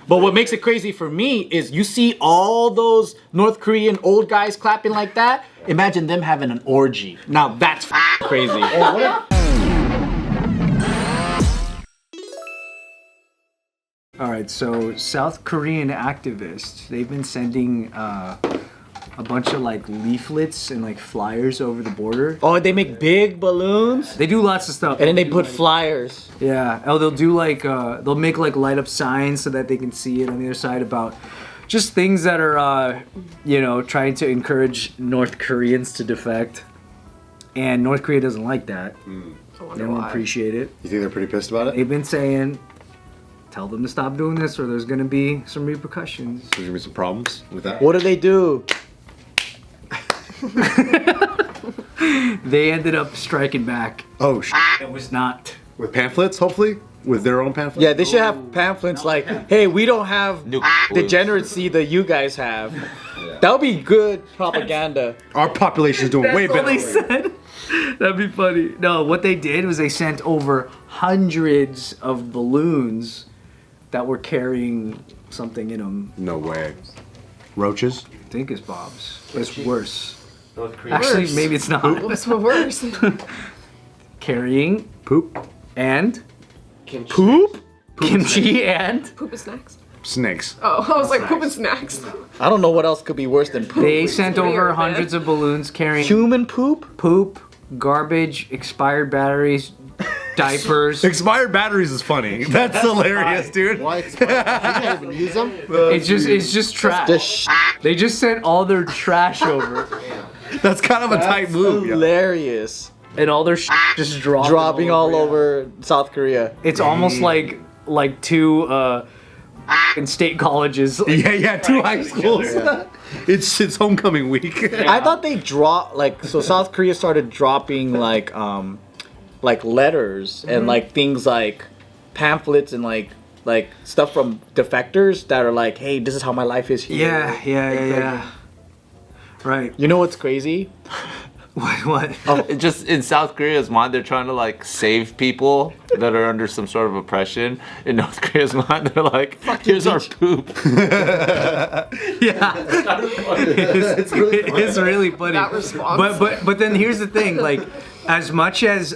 But what makes it crazy for me is you see all those North Korean old guys clapping like that. Imagine them having an orgy. Now that's crazy. All right, so South Korean activists, they've been sending a bunch of like leaflets and like flyers over the border. Oh, they make big balloons? They do lots of stuff. And then they put flyers. Yeah. Oh, they'll do like they'll make like light up signs so that they can see it on the other side about just things that are you know, trying to encourage North Koreans to defect. And North Korea doesn't like that. They don't appreciate it. You think they're pretty pissed about it? They've been saying, tell them to stop doing this or there's going to be some repercussions. There's gonna be some problems with that. What do they do? They ended up striking back. Oh shit. It was not. With pamphlets, hopefully? With their own pamphlets? Yeah, they should have pamphlets like, hey, we don't have degeneracy that you guys have. That would be good propaganda. Our population is doing way better. That's what they said. That'd be funny. No, what they did was they sent over hundreds of balloons that were carrying something in them. No way. Roaches? I think it's Bob's. It's worse. North Korea. Actually, maybe it's not. What's worse? Carrying Poop? and Kimchi. Poop? Kimchi and? Poop and snacks. Snakes. Oh, I was like poop and snacks. I don't know what else could be worse than poop. they sent over weird, man. hundreds of balloons carrying Human poop? poop, garbage, expired batteries, diapers. Expired batteries is funny. That's hilarious, dude. Why expired? You can't even use them. It's just trash. Just They just sent all their trash over, That's kind of a tight move. Yeah. hilarious. and all their just Dropping all over South Korea. It's almost like two in state colleges. Yeah, two high schools. It's homecoming week. I thought they so South Korea started dropping like letters and like things like pamphlets and like stuff from defectors that are like, hey, this is how my life is here. Yeah. Right. You know what's crazy? What? Just in South Korea's mind, they're trying to like save people that are under some sort of oppression. In North Korea's mind, they're like, here's our poop. Yeah. It's really funny. That response. But then here's the thing, like, as much as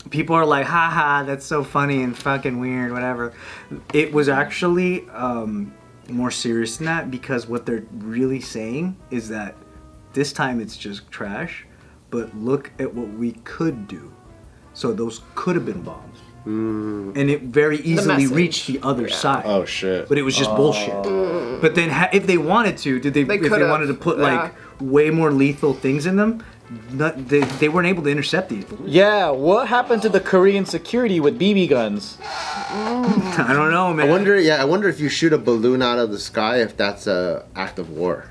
people are like, haha, that's so funny and fucking weird, whatever, it was actually more serious than that, because what they're really saying is that this time it's just trash, but look at what we could do. So those could have been bombs. And it very easily reached the other side. Oh shit. But it was just bullshit. But then if they wanted to, if they wanted to put like way more lethal things in them, they weren't able to intercept these. Yeah, what happened to the Korean security with BB guns? I don't know, man. I wonder if you shoot a balloon out of the sky, if that's a act of war.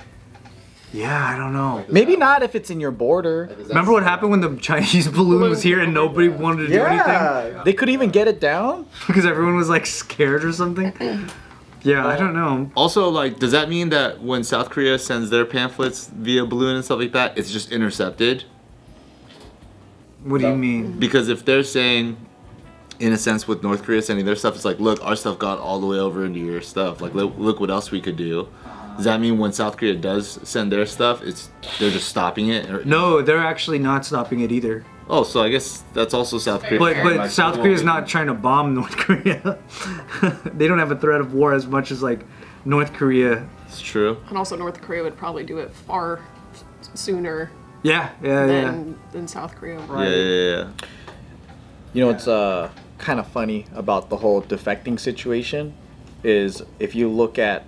Yeah, I don't know. Maybe not if it's in your border. Remember what happened when the Chinese balloon was here and nobody wanted to do anything? They could even get it down. Because everyone was like scared or something? Yeah, I don't know. Also, like, does that mean that when South Korea sends their pamphlets via balloon and stuff like that, it's just intercepted? What do you mean? Because if they're saying, in a sense, with North Korea sending their stuff, it's like, look, our stuff got all the way over into your stuff. Like, look what else we could do. Does that mean when South Korea does send their stuff, they're just stopping it? Or... No, they're actually not stopping it either. Oh, so I guess that's also South Korea. But South Korea's not trying to bomb North Korea. They don't have a threat of war as much as like North Korea. It's true. And also North Korea would probably do it far sooner Yeah. than South Korea. Right. Yeah. You know what's kind of funny about the whole defecting situation is if you look at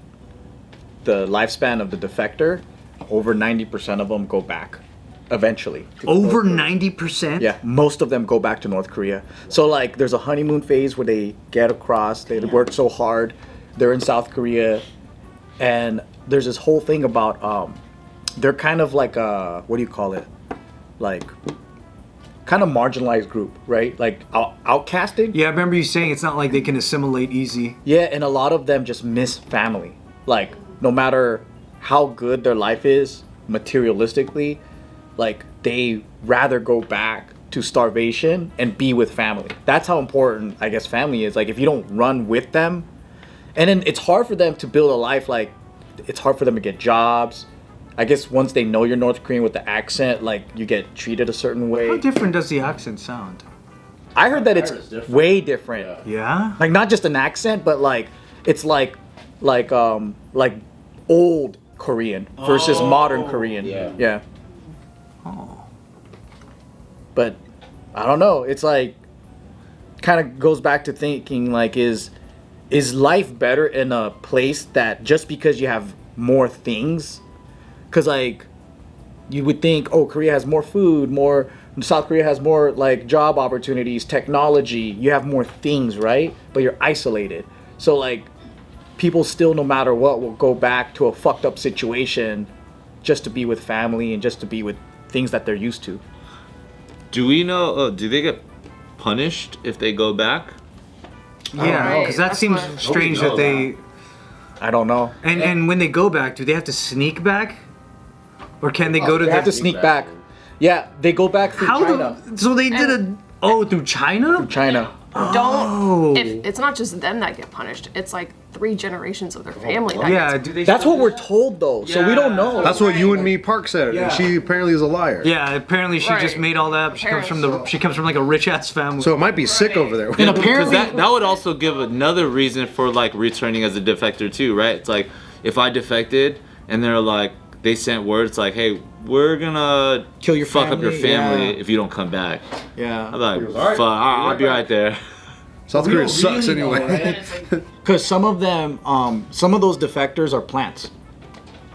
the lifespan of the defector, over 90% of them go back eventually. Over 90%? Yeah, most of them go back to North Korea. So like there's a honeymoon phase where they get across, they work so hard, they're in South Korea, and there's this whole thing about they're kind of like what do you call it? Like kind of marginalized group, right? Like outcasted. Yeah, I remember you saying it's not like they can assimilate easy. Yeah, and a lot of them just miss family. Like no matter how good their life is materialistically, like they rather go back to starvation and be with family. That's how important I guess family is. Like if you don't run with them And then it's hard for them to build a life. Like, it's hard for them to get jobs. I guess once they know you're North Korean with the accent, like, you get treated a certain way. How different does the accent sound? I heard that it's way different. Yeah? Like, not just an accent, but like it's like old Korean versus modern Korean. Yeah. Oh. But I don't know. It's like kind of goes back to thinking like is life better in a place that just because you have more things? Cuz like you would think, oh, Korea has more food, more South Korea has more like job opportunities, technology, you have more things, right? But you're isolated. So like people still, no matter what, will go back to a fucked up situation just to be with family and just to be with things that they're used to. Do we know? Do they get punished if they go back? Yeah, because that That's seems what- strange that they... I don't know. And when they go back, do they have to sneak back? Or can they go to They have to the... sneak back. Yeah, they go back through China. So they did a... Oh, through China? China. Don't. If it's not just them that get punished, it's like 3 generations of their family. That Yeah, gets do they... That's what we're told though, so we don't know. That's what you and me Park said. Yeah. And she apparently is a liar. Yeah, apparently she just Right. made all that up. She comes from like a rich ass family. So it might be sick over there. And Because apparently, that would also give another reason for like returning as a defector too, right? It's like if I defected and they're like they sent word, it's like, hey, we're gonna Kill your fuck up your family, family yeah. if you don't come back. yeah, I'm like, fuck, I'll be right there. South Korea sucks anyway. because some of them, some of those defectors are plants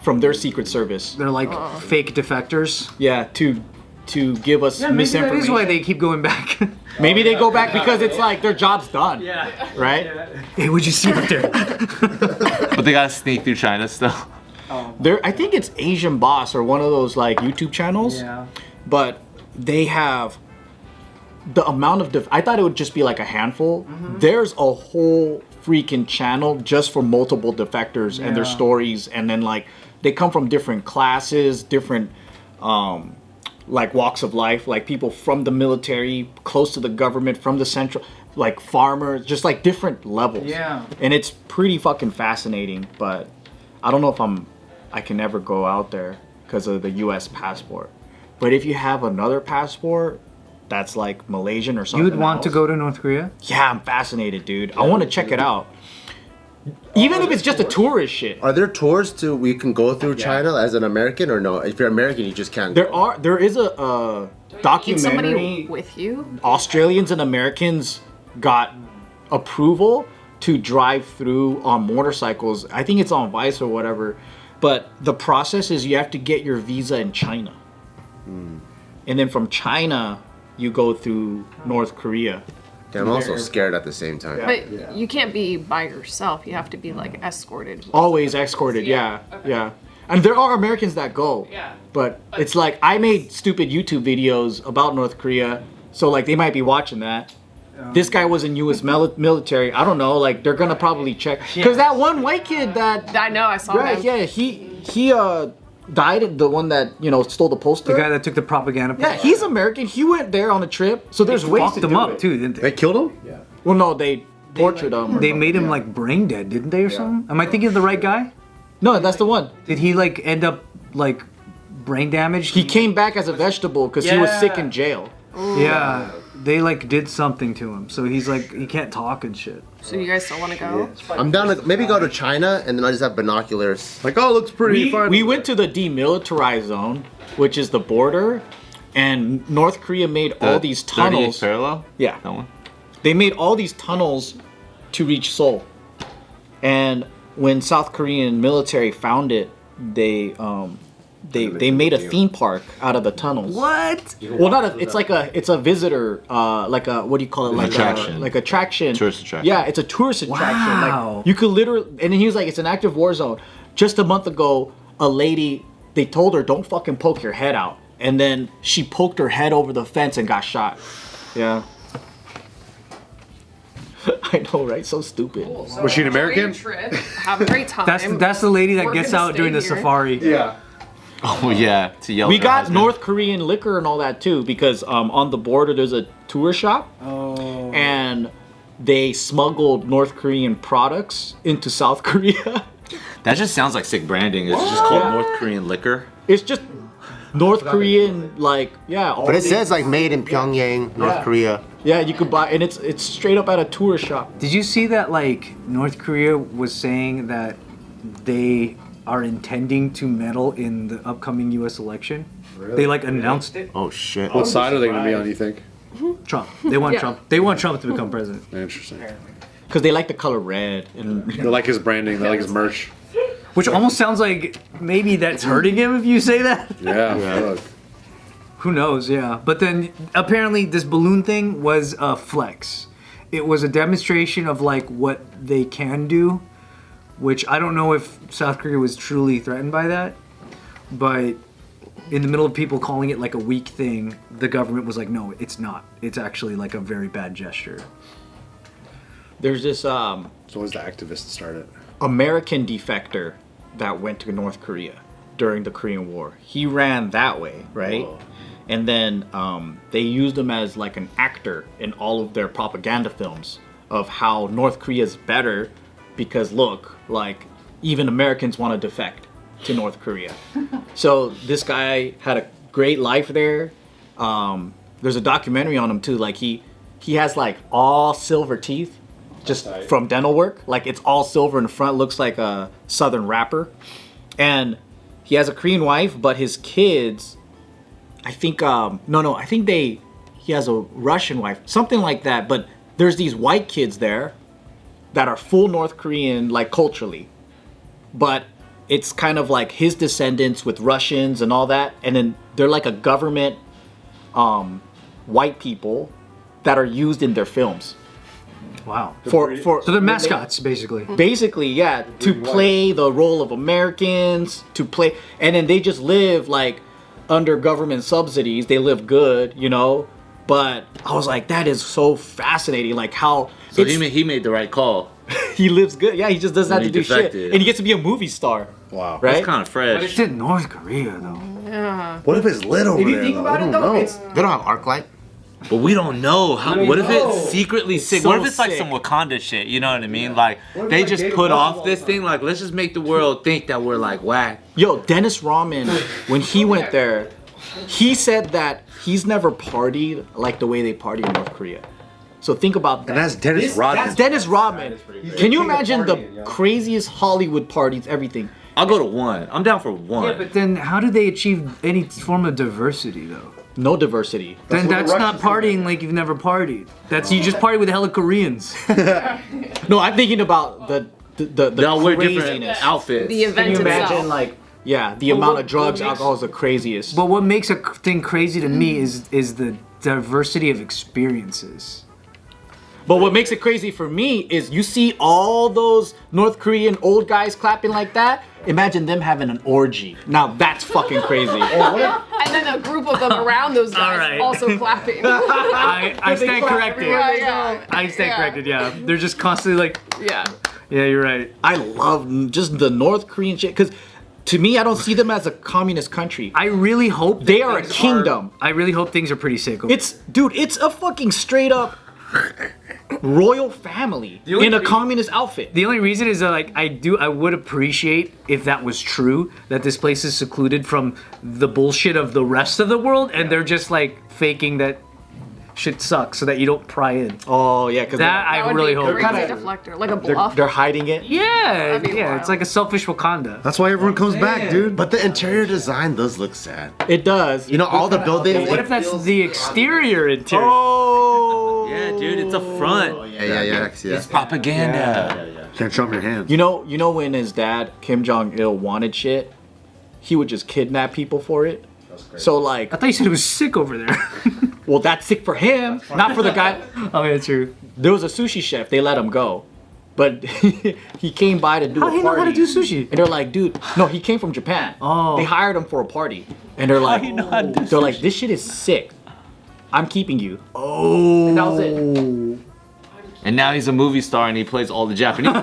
from their secret service. They're like fake defectors. Yeah, to give us Maybe that misinformation. is why they keep going back. Maybe they go back because it's like their job's done. Yeah. Right? Hey, what'd you see up there? But they gotta sneak through China still. There, I think it's Asian Boss or one of those like YouTube channels. Yeah. But they have the amount of I thought it would just be like a handful. There's a whole freaking channel just for multiple defectors and their Yeah. stories, and then like they come from different classes, different like walks of life, like people from the military, close to the government, from the central, like farmers, just like different levels. Yeah. And it's pretty fucking fascinating, but I don't know if I can never go out there because of the US passport. But if you have another passport that's like Malaysian or something, You would want else, to go to North Korea? Yeah, I'm fascinated, dude. I want to check it out. Even if it's just a tourist shit. Are there tours we can go through China as an American or no? If you're American, you just can't. There is a Need somebody documentary. with you. Australians and Americans got approval to drive through on motorcycles. I think it's on Vice or whatever. But the process is you have to get your visa in China. And then from China, you go through North Korea. I'm also scared at the same time. But you can't be by yourself. You have to be like escorted. Always escorted, yeah. And there are Americans that go. Yeah. But it's like, I made stupid YouTube videos about North Korea. So like, they might be watching that. This guy was in U.S. military. I don't know. Like, they're gonna probably check. Because that one white kid that... I know. I saw Right, him. yeah, he died, the one that, stole the poster. The guy that took the propaganda. Yeah, he's American. He went there on a trip. So there's ways fucked to them do up it. too, didn't They they? killed him? Yeah. Well, no, they tortured him. They made him like brain dead, didn't they, or something? Am I thinking of the right guy? No, that's the one. Did he like end up like brain damaged? He came back as a vegetable because he was sick in jail. Yeah, they like did something to him, so he's like he can't talk and shit. So you guys still want to go? I'm down to maybe go to China and then I just have binoculars. Like, oh, it looks pretty fine. We went to the demilitarized zone, which is the border, and North Korea made all these 38th tunnels. parallel? Yeah. That one? They made all these tunnels to reach Seoul. And when South Korean military found it, they made a theme park out of the tunnels. What? Well, not a. It's like it's a visitor. Like a, what do you call it? Like Attraction. like attraction. Tourist attraction. Yeah, it's a tourist attraction. Wow. Like you could literally. And then he was like, it's an active war zone. Just a month ago, a lady. They told her, don't fucking poke your head out, and then she poked her head over the fence and got shot. Yeah. I know, right? So stupid. Was she an American? Trip. Have a great time. That's the lady that We're gets gonna out during the stay here. safari. Yeah. Oh yeah, to yell. We at her got husband. North Korean liquor and all that too, because on the border there's a tour shop. Oh. And they smuggled North Korean products into South Korea. That just sounds like sick branding. It's just called North Korean liquor. It's just North Korean, like, yeah. But it says like made in Pyongyang, North Korea. Yeah, you could buy, and it's straight up at a tourist shop. Did you see that like North Korea was saying that they are intending to meddle in the upcoming U.S. election? Really? They like announced it. Oh shit. What side are they going to be on, you think? Trump. They want Trump. They want Trump to become president. Interesting. Because they like the color red. And They like his branding. They like his merch. Which almost sounds like maybe that's hurting him if you say that. Yeah. Look. Who knows, yeah. But then apparently this balloon thing was a flex. It was a demonstration of like what they can do, which I don't know if South Korea was truly threatened by that. But in the middle of people calling it like a weak thing, the government was like, no, it's not. It's actually like a very bad gesture. there's this So was the activist that started? American defector that went to North Korea during the Korean War. He ran that way, right? Whoa. And then they used him as like an actor in all of their propaganda films of how North Korea is better because look, like even Americans want to defect to North Korea. So this guy had a great life there. There's a documentary on him too. Like he has like all silver teeth, just from dental work. Like it's all silver in the front, looks like a Southern rapper. And he has a Korean wife, but his kids, I think, I think he has a Russian wife, something like that. But there's these white kids there that are full North Korean, like culturally. But it's kind of like his descendants with Russians and all that. And then they're like a government white people that are used in their films. Wow. So So they're mascots, basically. Basically, yeah, to play the role of Americans, and then they just live like under government subsidies. They live good, you know. But I was like, that is so fascinating. Like how So he made the right call. he lives good. Yeah, he just doesn't have to When do he shit, defected. and he gets to be a movie star. Wow. Right? That's kind of But it's fresh. in North Korea, though. Yeah. What if it's lit over there? Though? I don't know. They don't have arc light. But we don't know. What if it's secretly sick? so What if it's like sick. some Wakanda shit? You know what I mean? Like they just put off this thing. Like let's just make the world think that we're like whack. Yo, Dennis Rodman, when he went there, he said that he's never partied like the way they party in North Korea. So think about that. And that's Dennis Rodman. That's Dennis Rodman. Can you imagine the craziest Hollywood parties, everything? I'll go to one. I'm down for one. Yeah, but then how do they achieve any form of diversity, though? No diversity. Then that's not partying like you've never partied. That's you just party with hella Koreans. No, I'm thinking about the They'll wear different craziness. outfits. The Can event you imagine itself. like, yeah, the amount of drugs, alcohol is the craziest. But what makes a thing crazy to me is the diversity of experiences. But what makes it crazy for me is you see all those North Korean old guys clapping like that. Imagine them having an orgy. Now that's fucking crazy. And then a group of them around those guys Alright. also clapping. I stand corrected. Yeah, yeah. I stand corrected, yeah. They're just constantly like, Yeah. yeah, you're right. I love just the North Korean shit because to me, I don't see them as a communist country. I really hope They are a kingdom. I really hope things are pretty sick. It's a fucking straight up royal family only in a re- communist outfit. The only reason is that like I would appreciate if that was true, that this place is secluded from the bullshit of the rest of the world and they're just like faking that shit sucks so that you don't pry in. Oh yeah, because That That I would really be a hope. crazy Kinda- deflector, like a they're, bluff. they're hiding it. Yeah, That'd be yeah, wild. it's like a selfish Wakanda. That's why everyone comes back, dude. But the interior design does look sad. It does. You know, all the buildings. What if that's the exterior interior? Oh. Yeah, dude, it's a front. Yeah. It's propaganda. Can't show them your hands. You know when his dad Kim Jong-il wanted shit, he would just kidnap people for it. So like, I thought you said it was sick over there. well, that's sick for him, not for the guy. Oh, yeah, true. There was a sushi chef. They let him go, but he came by to do How a do you party. know how to do sushi? And they're like, dude, no, he came from Japan. Oh. They hired him for a party, and they're like, do you know how to do they're like, this shit is sick. I'm keeping you. Oh. And that was it. And now he's a movie star and he plays all the Japanese.